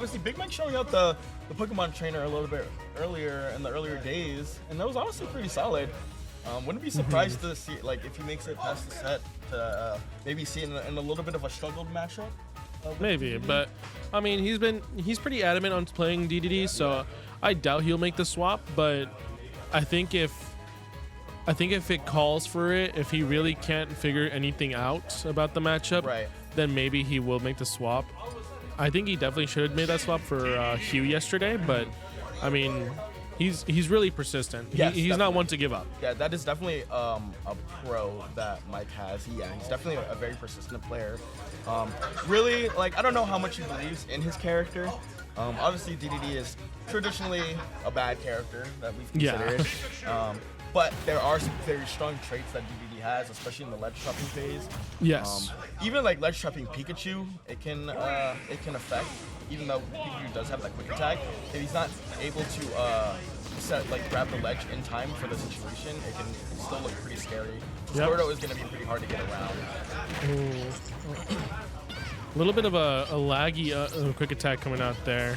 obviously Big Mike showing out the Pokemon trainer a little bit earlier in the earlier days, and that was honestly pretty solid. Wouldn't be surprised to see like if he makes it past the set to maybe see in a little bit of a struggled matchup. Maybe, but I mean he's pretty adamant on playing DeDeDe, so I doubt he'll make the swap. But I think if it calls for it, if he really can't figure anything out about the matchup, Right. then maybe he will make the swap. I think he definitely should have made that swap for Hugh yesterday, but I mean, he's really persistent. Yes, He's not one to give up. Yeah, that is definitely a pro that Mike has. He's definitely a very persistent player. Really, like, I don't know how much he believes in his character. Obviously, DeDeDe is traditionally a bad character that we've considered. Yeah. But there are some very strong traits that DeDeDe has, especially in the ledge trapping phase. Yes. Even like ledge trapping Pikachu, it can affect. Even though Pikachu does have that quick attack, if he's not able to grab the ledge in time for the situation, it can still look pretty scary. Yep. Squirtle is going to be pretty hard to get around. A little bit of a laggy quick attack coming out there.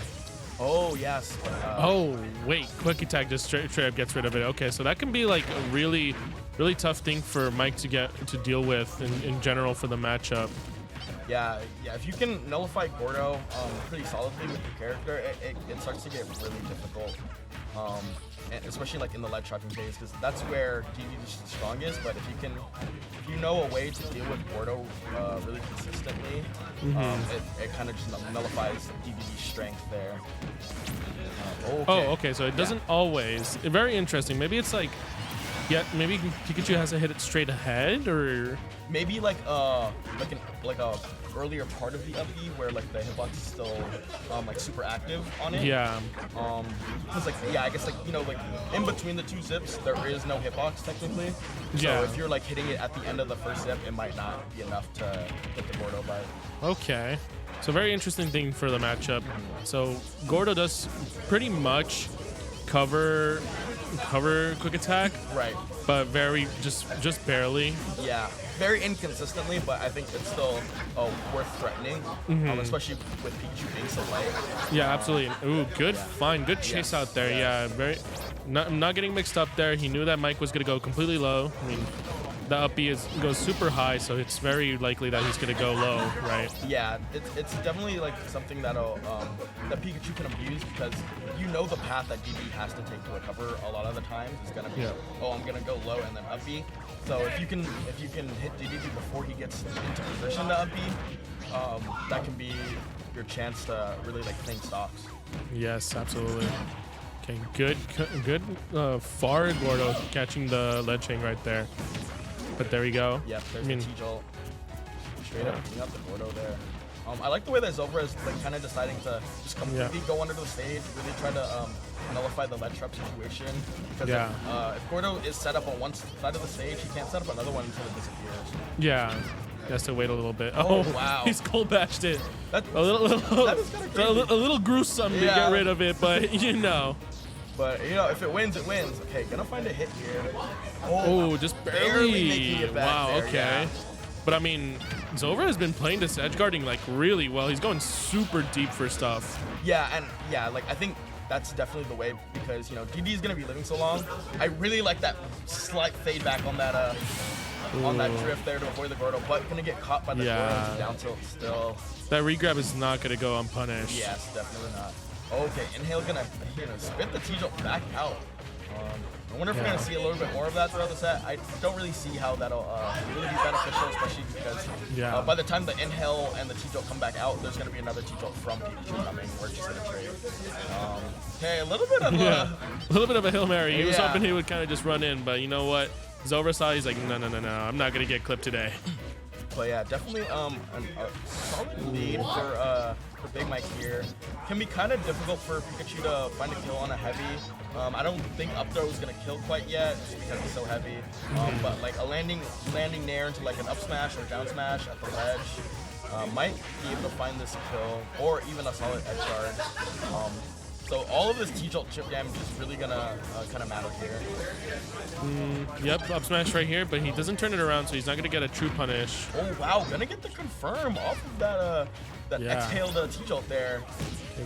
Oh yes. Oh wait, quick attack just straight up gets rid of it. Okay, so that can be like a really tough thing for Mike to deal with in general for the matchup. Yeah. If you can nullify Gordo pretty solidly with your character, it starts to get really difficult. And especially like in the ledge trapping phase, because that's where DeDeDe is the strongest. But if you know a way to deal with Gordo really consistently, it kind of just nullifies DeDeDe's strength there. Okay. Oh, okay. So it doesn't always. Very interesting. Maybe it's like, maybe Pikachu has to hit it straight ahead, or maybe like a earlier part of the up B where like the hitbox is still like super active on it. Yeah. Because I guess like in between the two zips there is no hitbox technically. Yeah. So if you're like hitting it at the end of the first zip, it might not be enough to hit the Gordo bite. Okay. So very interesting thing for the matchup. So Gordo does pretty much cover quick attack, Right. but very just barely. Yeah. Very inconsistently, but I think it's still worth threatening, especially with Pikachu being so light. Yeah, absolutely. Ooh, good find, good chase out there. Yeah, very. Not getting mixed up there. He knew that Mike was gonna go completely low. I mean, the up B goes super high, so it's very likely that he's gonna go low, right? Yeah, it's definitely like something that Pikachu can abuse, because you know the path that DeDeDe has to take to recover a lot of the times is gonna be, I'm gonna go low and then up B. So if you can hit DeDeDe before he gets into position to up B, that can be your chance to really like clean stocks. Yes, absolutely. Okay, good far Gordo catching the ledge hang right there. But there we go. Yep, there's the T-Jolt. Straight up clean up the Gordo there. I like the way that Zovrah is like kind of deciding to just completely go under the stage, really try to nullify the ledge trap situation. Because if Gordo is set up on one side of the stage, he can't set up another one until it disappears. Yeah. He has to wait a little bit. Oh wow! He's cold bashed it. That is kind of crazy. A little gruesome to get rid of it, but you know. But if it wins, it wins. Okay, gonna find a hit here. Oh, just barely. Making it back wow. there, Okay. Yeah. But I mean, Zovrah has been playing this edge guarding like really well. He's going super deep for stuff. Yeah, and like I think that's definitely the way, because DeDeDe is gonna be living so long. I really like that slight fade back on that drift there to avoid the Gordo, but gonna get caught by the Gordo down tilt still. That regrab is not gonna go unpunished. Yes, definitely not. Okay, Inhale gonna spit the T-Jolt back out. I wonder if we're gonna see a little bit more of that throughout the set. I don't really see how that'll really be beneficial, especially because by the time the Inhale and the T-Jolt come back out, there's gonna be another T-Jolt from Pikachu coming. We're just gonna trade. Okay, a little bit of a Hail Mary. He was hoping he would kind of just run in, but you know what? Zovrah saw, he's like, no, I'm not gonna get clipped today. But yeah, definitely a solid lead for Big Mike here. Can be kind of difficult for Pikachu to find a kill on a heavy. I don't think up throw is gonna kill quite yet, just because it's so heavy. But like a landing nair into like an up smash or down smash at the ledge might be able to find this kill, or even a solid edge guard. So all of this T-Jolt chip damage is really gonna kind of matter here. Yep, up smash right here, but he doesn't turn it around, so he's not gonna get a true punish. Oh wow, gonna get the confirm off of that exhaled T-Jolt there.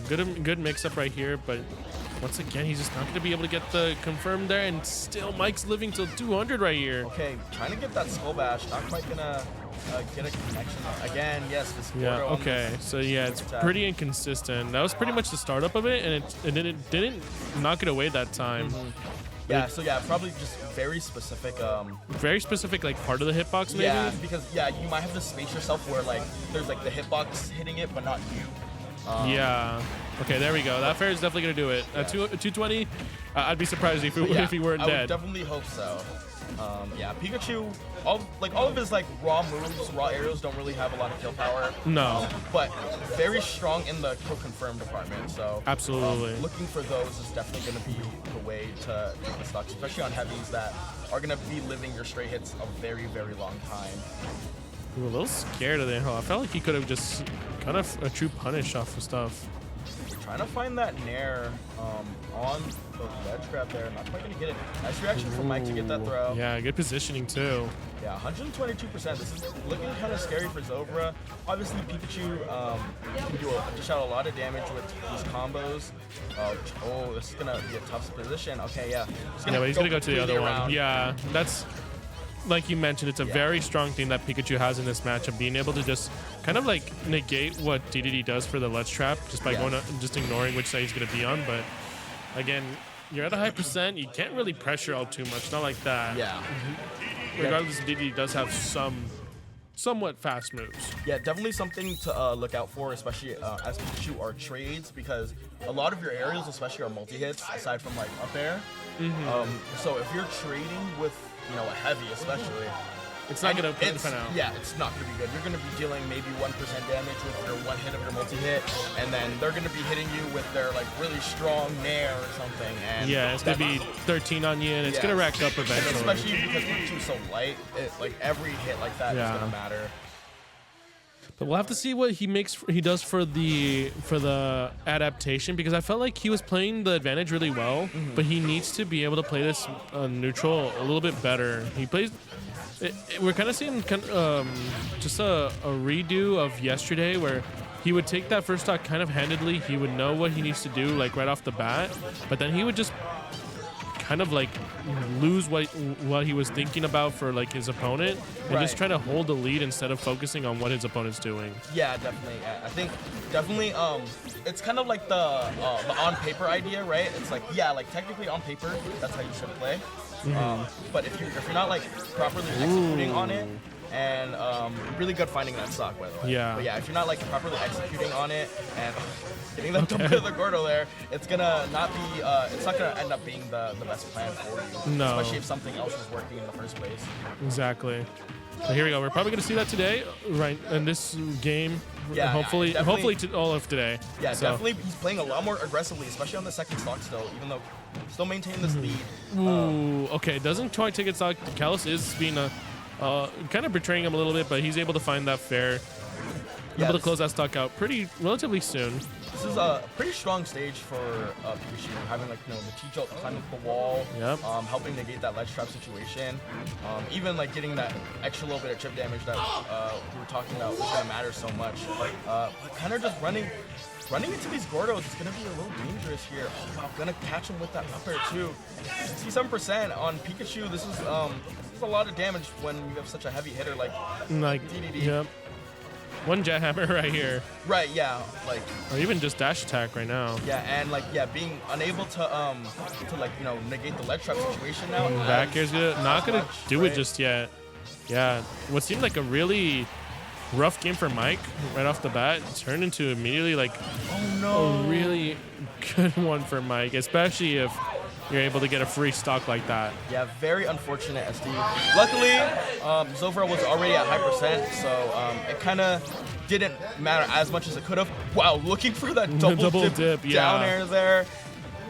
Good mix-up right here, but once again, he's just not going to be able to get the confirm there, and still Mike's living till 200 right here. Okay, trying to get that skull bash, not quite gonna get a connection. Again, yes, this Yeah, okay, so yeah, it's pretty inconsistent. That was pretty much the startup of it, and it didn't knock it away that time. Yeah, so yeah, probably just very specific. Very specific, like part of the hitbox, maybe. Yeah, because you might have to space yourself where like there's like the hitbox hitting it, but not you. Yeah. Okay, there we go. That fair is definitely gonna do it. At 220, I'd be surprised if he weren't I dead. would definitely hope so. Yeah, Pikachu, all of his like raw moves, raw aerials don't really have a lot of kill power. No. But very strong in the kill confirm department. So Absolutely. Looking for those is definitely going to be the way to take the stocks, especially on heavies that are going to be living your straight hits a very, very long time. We were a little scared of the hill. I felt like he could have just kind of a true punish off of stuff. Trying to find that nair on the ledge grab there. Not quite going to get it. Nice reaction from Mike to get that throw. Yeah, good positioning too. Yeah, 122%. This is looking kind of scary for Zovrah. Obviously, Pikachu can dish out a lot of damage with these combos. Oh, this is going to be a tough position. Okay, yeah. But he's going to go to the other around. one. Yeah, that's... Like you mentioned, it's a very strong thing that Pikachu has in this matchup, being able to just kind of like negate what DeDeDe does for the ledge trap just by just ignoring which side he's going to be on. But again, you're at a high percent, you can't really pressure out too much, not like that. Yeah. Regardless, DeDeDe does have somewhat fast moves. Yeah, definitely something to look out for, especially as Pikachu are trades, because a lot of your aerials, especially, are multi-hits, aside from like up air. So if you're trading with a heavy, especially, it's not going to pan out. Yeah, it's not going to be good. You're going to be dealing maybe 1% damage with your one hit of your multi-hit, and then they're going to be hitting you with their like really strong nair or something. And yeah, it's going to be 13 on you, and it's going to rack up eventually. And especially because Pikachu's so light, like every hit like that is going to matter. But we'll have to see what he does for the adaptation, because I felt like he was playing the advantage really well, but he needs to be able to play this neutral a little bit better. He plays. We're kind of seeing just a redo of yesterday, where he would take that first stock kind of handedly. He would know what he needs to do like right off the bat, but then he would just kind of like lose what he was thinking about for like his opponent, and just try to hold the lead instead of focusing on what his opponent's doing. Yeah, definitely. I think definitely it's kind of like the on paper idea, right? It's like, yeah, like technically on paper that's how you should play. But if you're not like properly executing on it, and really good finding that stock, by the way. Yeah. But yeah, if you're not like properly executing on it and getting that dump to the Gordo there, it's gonna not be. It's not gonna end up being the best plan for you. No. Especially if something else was working in the first place. Exactly. So here we go. We're probably gonna see that today, right? In this game. Yeah. Hopefully all of today. Yeah, definitely. He's playing a lot more aggressively, especially on the second stock still, even though still maintaining this lead. Ooh. Okay. Doesn't try to take it stock. Callus is being kind of betraying him a little bit, but he's able to find that fair. Able to close that stock out relatively soon. This is a pretty strong stage for Pikachu, having like the T-Jolt climb up the wall, helping negate that ledge trap situation, even like getting that extra little bit of chip damage that we were talking about was gonna matter so much. Kind of just running into these Gordos is gonna be a little dangerous here. Oh wow, gonna catch him with that up air too. 67% on Pikachu. This is a lot of damage when you have such a heavy hitter like DeDeDe. Yep. One jet hammer right here. Right, yeah, like. Or even just dash attack right now. Yeah, and like being unable to negate the ledge trap situation now. Back air's not gonna do it just yet. Yeah, what seemed like a really rough game for Mike right off the bat turned into immediately like a really good one for Mike, especially if you're able to get a free stock like that. Yeah, very unfortunate, SD. Luckily, Zovrah was already at high percent, so it kind of didn't matter as much as it could have. Wow, looking for that double dip down air there.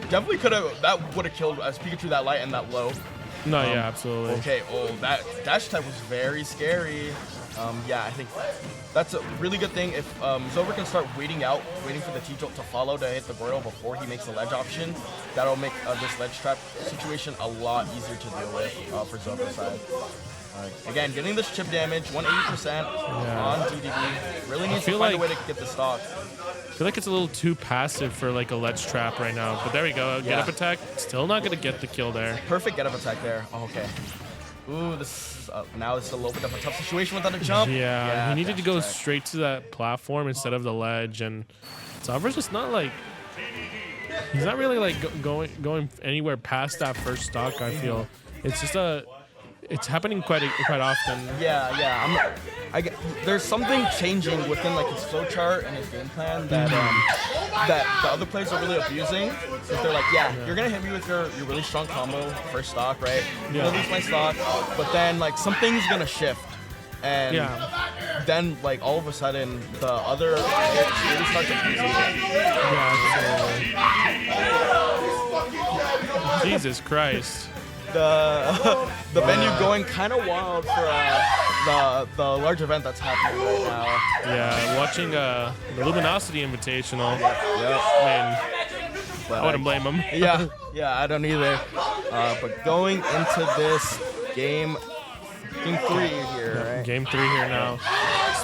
Definitely could have, that would have killed as Pikachu that light and that low. No, yeah, absolutely. Okay, that dash type was very scary. Yeah, I think that's a really good thing. If Zovrah can start waiting for the T-Jolt to follow to hit the Gordo before he makes the ledge option, that'll make this ledge trap situation a lot easier to deal with for Zovrah's side. Again, getting this chip damage, 180% on DeDeDe. Really needs to find a way to get the stock. I feel like it's a little too passive for like a ledge trap right now. But there we go. Get up attack. Still not going to get the kill there. Perfect get up attack there. Oh, okay. Ooh, this now it's a little bit of a tough situation without a jump. Yeah, he needed to go straight to that platform instead of the ledge. And Zovrah's just not like... He's not really like going anywhere past that first stock, I feel. It's just it's happening quite often. Yeah. There's something changing within like his flow chart and his game plan that that the other players are really abusing. Because they're like, you're gonna hit me with your really strong combo first stock, right? You're gonna lose my stock, but then like something's gonna shift. And then, like, all of a sudden, the other really starts abusing it. Jesus Christ. The venue going kind of wild for the large event that's happening right now. Yeah, watching the Luminosity Invitational. Man, I wouldn't blame him. yeah, I don't either. But going into this game 3 here, right? Game 3 here now.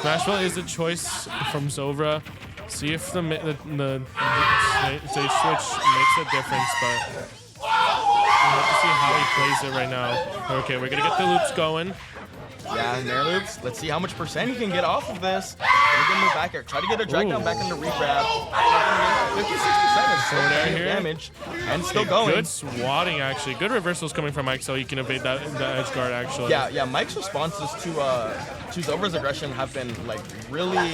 Smashville is a choice from Zovrah. See if the stage switch makes a difference, but we'll have to see how he plays it right now. Okay, we're gonna get the loops going. Yeah, and air loops. Let's see how much percent he can get off of this. We're gonna move back here. Try to get a drag down back into regrab. 56% is still damage. And still going. Good swatting, actually. Good reversals coming from MiKe, so he can evade that edge guard, actually. Yeah, MiKe's responses to Zovrah's aggression have been like really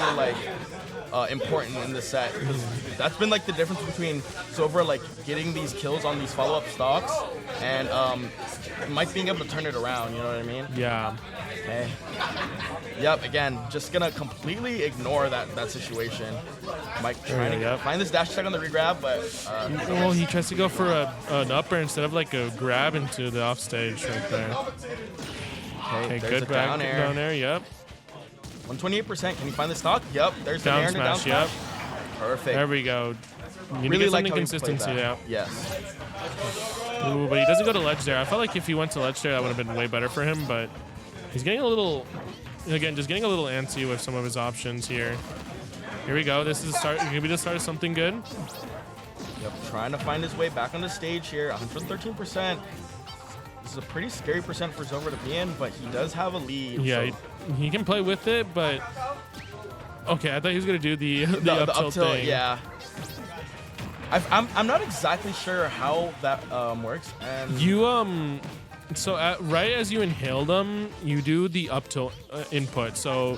important in this set. That's been like the difference between Zovrah like getting these kills on these follow-up stocks and MiKe being able to turn it around, you know what I mean? Yeah. Okay. Yep, again, just gonna completely ignore that situation. MiKe trying to find this dash attack on the regrab, but well, he tries to go for an upper instead of like a grab into the offstage right there. Okay, good back down air, yep. 128%. Can you find the stock? Yep, there's the down air and the down smash, yep. Perfect. There we go. You really like consistency, yeah. Yes. Ooh, but he doesn't go to ledge there. I felt like if he went to ledge there, that would have been way better for him, but he's getting a little, again, just getting a little antsy with some of his options here. Here we go. This is maybe the start of something good. Yep, trying to find his way back on the stage here. 113%. This is a pretty scary percent for Zovrah to be in, but he does have a lead. Yeah, so. he can play with it, but okay, I thought he was gonna do the up tilt thing. Yeah. I'm not exactly sure how that works. And you so right as you inhale them, you do the up tilt input. So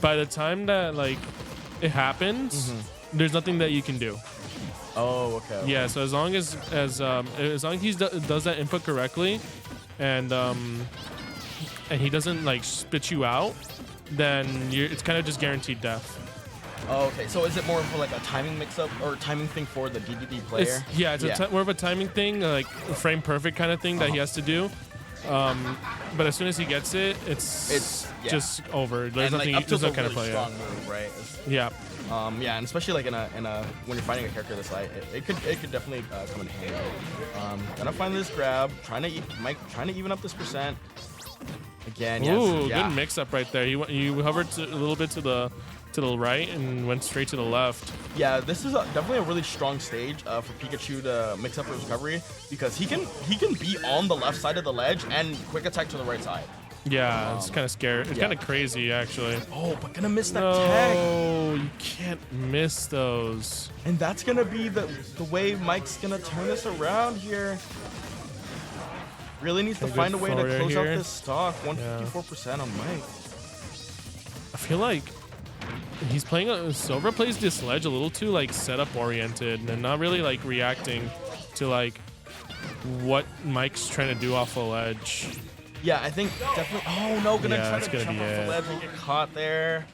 by the time that like it happens, there's nothing that you can do. Oh, okay. Yeah, so as long as he does that input correctly, and he doesn't like spit you out, then it's kind of just guaranteed death. Oh, okay. So is it more of like a timing mix-up or timing thing for the DeDeDe player? It's more of a timing thing, like frame perfect kind of thing that he has to do. But as soon as he gets it, it's just over. There's nothing. There's no kind of play. Strong move, right? Yeah. Yeah, and especially like in a when you're fighting a character this light, it could definitely come in handy. Gonna find this grab, MiKe trying to even up this percent. Again, yes. Ooh, good mix up right there. You hovered a little bit to the right and went straight to the left. Yeah, this is definitely a really strong stage for Pikachu to mix up his recovery because he can be on the left side of the ledge and quick attack to the right side. Yeah, it's kind of scary. It's kind of crazy, actually. Oh, but gonna miss that tag. No, you can't miss those. And that's gonna be the way MiKe's gonna turn this around here. Really needs to find a way to close out this stock. 154% on MiKe. I feel like he's playing Zovrah plays this ledge a little too like setup oriented and not really like reacting to like what MiKe's trying to do off a ledge. Yeah, I think definitely. Oh no, gonna try to jump off the ledge and get caught there.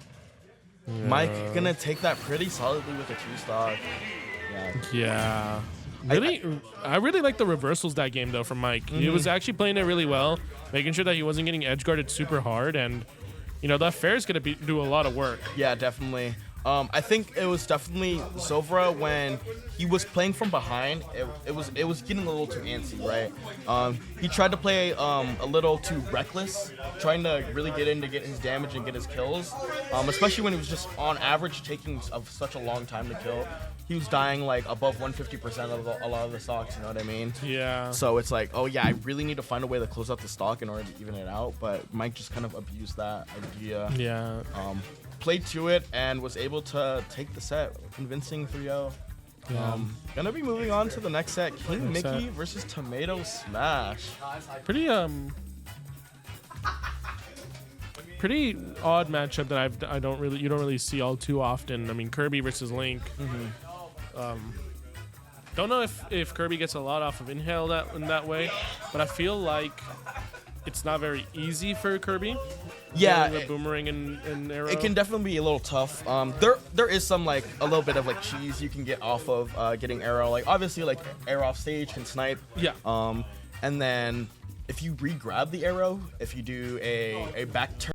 Yeah. MiKe gonna take that pretty solidly with a 2-stock. Yeah. I really like the reversals that game though from MiKe. He was actually playing it really well, making sure that he wasn't getting edge guarded super hard, and you know that fair is gonna do a lot of work. Yeah, definitely. I think it was definitely Zovrah when he was playing from behind. It was getting a little too antsy, right? He tried to play a little too reckless, trying to really get in to get his damage and get his kills. Especially when he was just on average taking such a long time to kill. He was dying like above 150% of a lot of the stocks. You know what I mean? Yeah. So it's like, oh yeah, I really need to find a way to close out the stock in order to even it out. But MiKe just kind of abused that idea. Yeah. Played to it and was able to take the set, convincing 3-0. Yeah. Gonna be moving on to the next set, King Next MiKe set. versus Tomato Smash. Pretty pretty odd matchup that you don't really see all too often. I mean, Kirby versus Link. Don't know if Kirby gets a lot off of Inhale in that way, but I feel like it's not very easy for Kirby. Yeah, the boomerang and arrow. it can definitely be a little tough. There is some like a little bit of like cheese you can get off of getting arrow. Like obviously like arrow off stage can snipe. Yeah. And then if you re-grab the arrow, if you do a back turn.